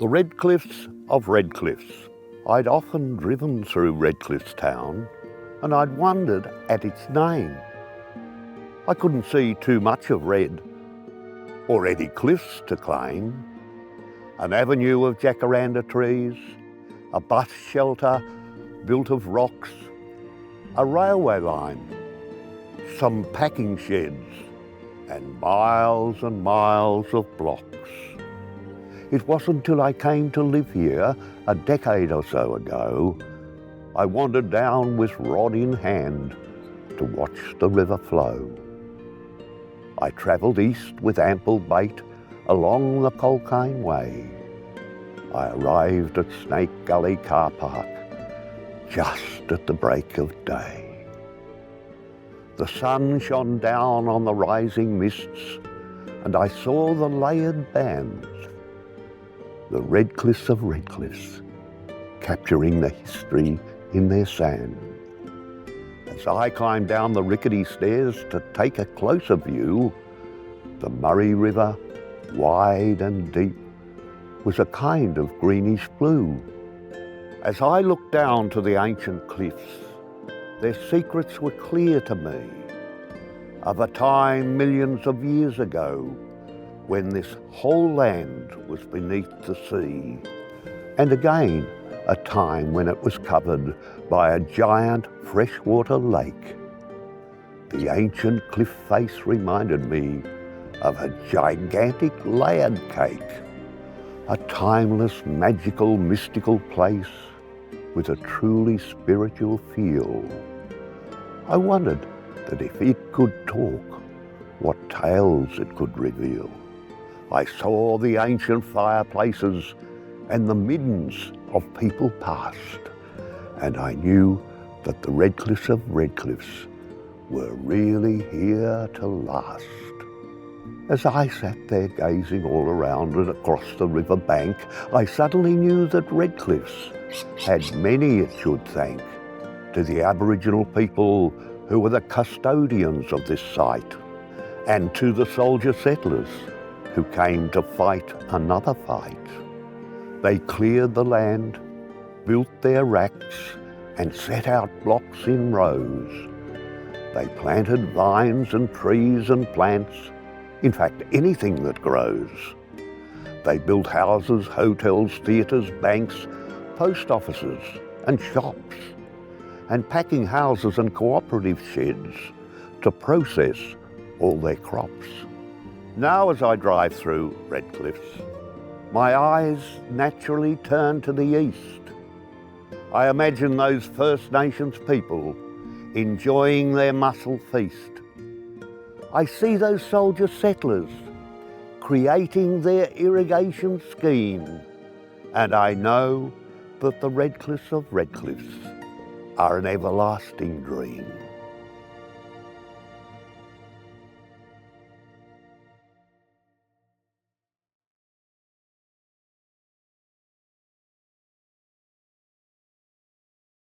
The Red Cliffs of Redcliffs. I'd often driven through Redcliffs town and I'd wondered at its name. I couldn't see too much of red or any cliffs to claim. An avenue of jacaranda trees, a bus shelter built of rocks, a railway line, some packing sheds, and miles of blocks. It wasn't till I came to live here a decade or so ago, I wandered down with rod in hand to watch the river flow. I travelled east with ample bait along the Colcane Way. I arrived at Snake Gully car park just at the break of day. The sun shone down on the rising mists and I saw the layered bands, the Red Cliffs of Redcliffs, capturing the history in their sand. As I climbed down the rickety stairs to take a closer view, the Murray River, wide and deep, was a kind of greenish blue. As I looked down to the ancient cliffs, their secrets were clear to me, of a time millions of years ago when this whole land was beneath the sea, and again a time when it was covered by a giant freshwater lake. The ancient cliff face reminded me of a gigantic layered cake, a timeless, magical, mystical place with a truly spiritual feel. I wondered that if it could talk, what tales it could reveal. I saw the ancient fireplaces and the middens of people past, and I knew that the Red Cliffs of Redcliffs were really here to last. As I sat there gazing all around and across the river bank, I suddenly knew that Redcliffs had many it should thank to the Aboriginal people who were the custodians of this site, and to the soldier settlers who came to fight another fight. They cleared the land, built their racks, and set out blocks in rows. They planted vines and trees and plants, in fact anything that grows. They built houses, hotels, theatres, banks, post offices and shops, and packing houses and cooperative sheds to process all their crops. Now as I drive through Redcliffs, my eyes naturally turn to the east. I imagine those First Nations people enjoying their mussel feast. I see those soldier settlers creating their irrigation scheme, and I know that the Red Cliffs of Redcliffs are an everlasting dream.